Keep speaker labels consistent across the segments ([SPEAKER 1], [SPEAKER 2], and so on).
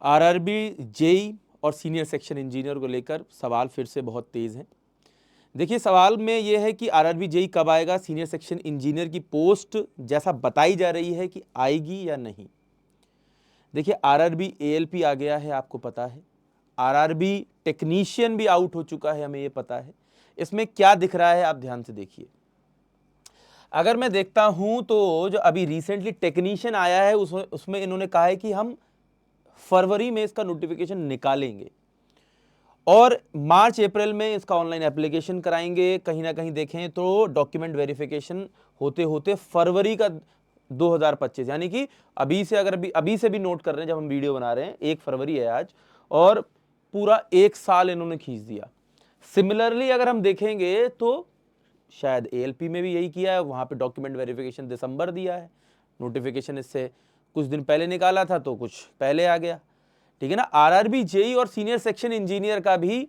[SPEAKER 1] RRB JE और senior section engineer को लेकर सवाल फिर से बहुत तेज हैं। देखिए, सवाल में यह है कि आरआरबी जेई कब आएगा, सीनियर सेक्शन इंजीनियर की पोस्ट जैसा बताई जा रही है कि आएगी या नहीं। देखिए, आरआरबी एएलपी आ गया है, आपको पता है। आरआरबी टेक्नीशियन भी आउट हो चुका है, हमें यह पता है। इसमें क्या दिख रहा है, आप ध्यान से देखिए। अगर मैं देखता हूं तो जो अभी रिसेंटली टेक्नीशियन आया है उसमें इन्होंने कहा है कि हम फरवरी में इसका नोटिफिकेशन निकालेंगे और मार्च अप्रैल में इसका ऑनलाइन एप्लीकेशन कराएंगे। कहीं ना कहीं देखें तो डॉक्यूमेंट वेरिफिकेशन होते होते फरवरी का 2025, यानी कि अभी से, अगर अभी से भी नोट कर रहे हैं, जब हम वीडियो बना रहे हैं 1 फरवरी है आज, और पूरा 1 साल इन्होंने खींच दिया। सिमिलरली अगर हम देखेंगे तो शायद एएलपी में भी यही किया है, वहां पे डॉक्यूमेंट वेरिफिकेशन दिसंबर दिया है, नोटिफिकेशन इससे कुछ दिन पहले निकाला था तो कुछ पहले आ गया, ठीक है ना। आरआरबी जेई और सीनियर सेक्शन इंजीनियर का भी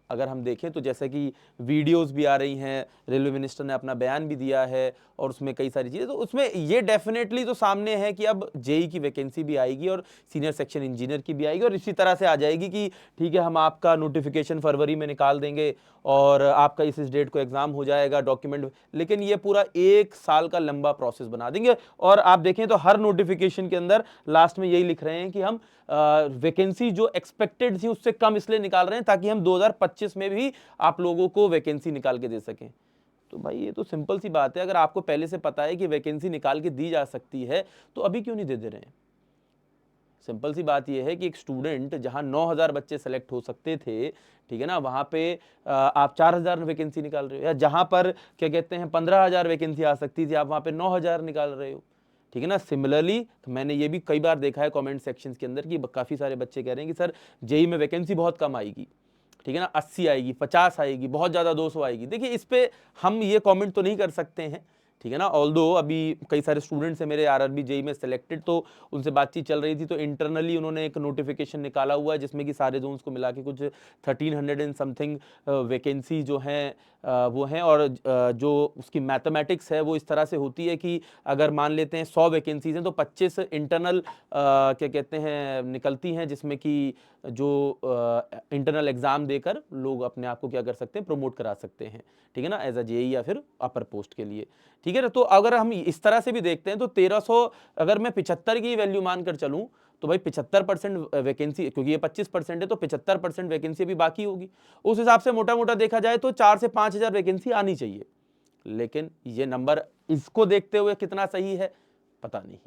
[SPEAKER 1] अगर हम देखें तो जैसे कि वीडियोस भी आ रही हैं, रेलवे मिनिस्टर ने अपना बयान भी दिया है और उसमें कई सारी चीज़ें, तो उसमें ये डेफिनेटली तो सामने है कि अब जेई की वैकेंसी भी आएगी और सीनियर सेक्शन इंजीनियर की भी आएगी, और इसी तरह से आ जाएगी कि ठीक है, हम आपका नोटिफिकेशन फरवरी में निकाल देंगे और आपका इस डेट को एग्जाम हो जाएगा, डॉक्यूमेंट। लेकिन ये पूरा 1 साल का लंबा प्रोसेस बना देंगे। और आप देखें तो हर नोटिफिकेशन के अंदर लास्ट में यही लिख रहे हैं कि हम वैकेंसी जो एक्सपेक्टेड थी उससे कम इसलिए निकाल रहे हैं ताकि हम 2025 में भी आप लोगों को वैकेंसी निकाल के दे सकें। तो भाई ये तो सिंपल सी बात है, अगर आपको पहले से पता है कि वैकेंसी निकाल के दी जा सकती है तो अभी क्यों नहीं दे रहे हैं। सिंपल सी बात यह है कि एक स्टूडेंट जहां 9,000 बच्चे सेलेक्ट हो सकते थे, ठीक है ना, वहां पे आप 4,000 वैकेंसी निकाल रहे हो, या जहां पर क्या कहते हैं 15,000 वैकेंसी आ सकती थी, आप वहां पे 9,000 निकाल रहे हो, ठीक है ना। सिमिलरली मैंने ये भी कई बार देखा है कमेंट सेक्शन के अंदर कि काफी सारे बच्चे कह रहे हैं कि सर जेई में वैकेंसी बहुत कम आएगी, ठीक है ना, 80 आएगी, 50 आएगी, बहुत ज्यादा 200 आएगी। देखिए, इस पे हम ये कमेंट तो नहीं कर सकते हैं, ठीक है ना। ऑल्दो अभी कई सारे स्टूडेंट्स हैं मेरे आरआरबी जेई में सिलेक्टेड, तो उनसे बातचीत चल रही थी, तो इंटरनली उन्होंने एक नोटिफिकेशन निकाला हुआ है जिसमें कि सारे जोन्स को मिला के कुछ 1300 एंड समथिंग वैकेंसी जो हैं वो हैं। और जो उसकी मैथमेटिक्स है वो इस तरह से होती है कि अगर मान लेते हैं 100 वैकेंसीज हैं तो 25 इंटरनल क्या कहते हैं निकलती हैं, जिसमें कि जो इंटरनल एग्जाम देकर लोग अपने आप को क्या कर सकते हैं, प्रमोट करा सकते हैं, ठीक है ना, एज अ जेई या फिर अपर पोस्ट के लिए, ठीक है ना। तो अगर हम इस तरह से भी देखते हैं तो 1300, अगर मैं 75 की वैल्यू मानकर चलूं तो भाई 75% वैकेंसी, क्योंकि ये 25% है तो 75% वैकेंसी अभी बाकी होगी। उस हिसाब से मोटा मोटा देखा जाए तो 4 से 5,000 वैकेंसी आनी चाहिए। लेकिन ये नंबर इसको देखते हुए कितना सही है पता नहीं,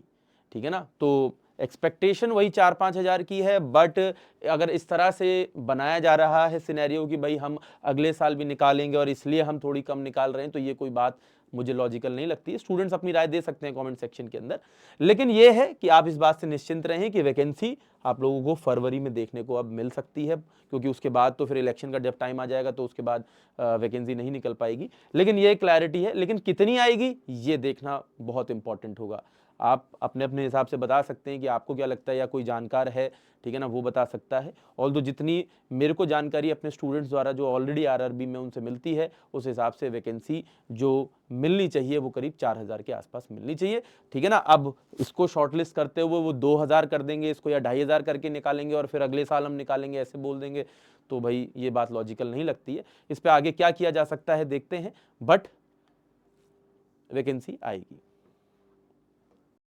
[SPEAKER 1] ठीक है ना। तो एक्सपेक्टेशन वही 4-5 हजार की है, बट अगर इस तरह से बनाया जा रहा है सिनेरियो कि भाई हम अगले साल भी निकालेंगे और इसलिए हम थोड़ी कम निकाल रहे हैं, तो ये कोई बात मुझे लॉजिकल नहीं लगती है। स्टूडेंट्स अपनी राय दे सकते हैं कमेंट सेक्शन के अंदर, लेकिन ये है कि आप इस बात से निश्चिंत रहें कि वैकेंसी आप लोगों को फरवरी में देखने को अब मिल सकती है, क्योंकि उसके बाद तो फिर इलेक्शन का जब टाइम आ जाएगा तो उसके बाद वैकेंसी नहीं निकल पाएगी। लेकिन ये क्लैरिटी है, लेकिन कितनी आएगी ये देखना बहुत इंपॉर्टेंट होगा। आप अपने अपने हिसाब से बता सकते हैं कि आपको क्या लगता है, या कोई जानकार है, ठीक है ना, वो बता सकता है। ऑल्दो जितनी मेरे को जानकारी अपने स्टूडेंट्स द्वारा जो ऑलरेडी आरआरबी में उनसे मिलती है, उस हिसाब से वैकेंसी जो मिलनी चाहिए वो करीब 4,000 के आसपास मिलनी चाहिए, ठीक है ना। अब इसको शॉर्टलिस्ट करते हुए वो 2,000 कर देंगे इसको, या 2,500 करके निकालेंगे और फिर अगले साल हम निकालेंगे, ऐसे बोल देंगे, तो भाई ये बात लॉजिकल नहीं लगती है। इस पर आगे क्या किया जा सकता है देखते हैं, बट वैकेंसी आएगी।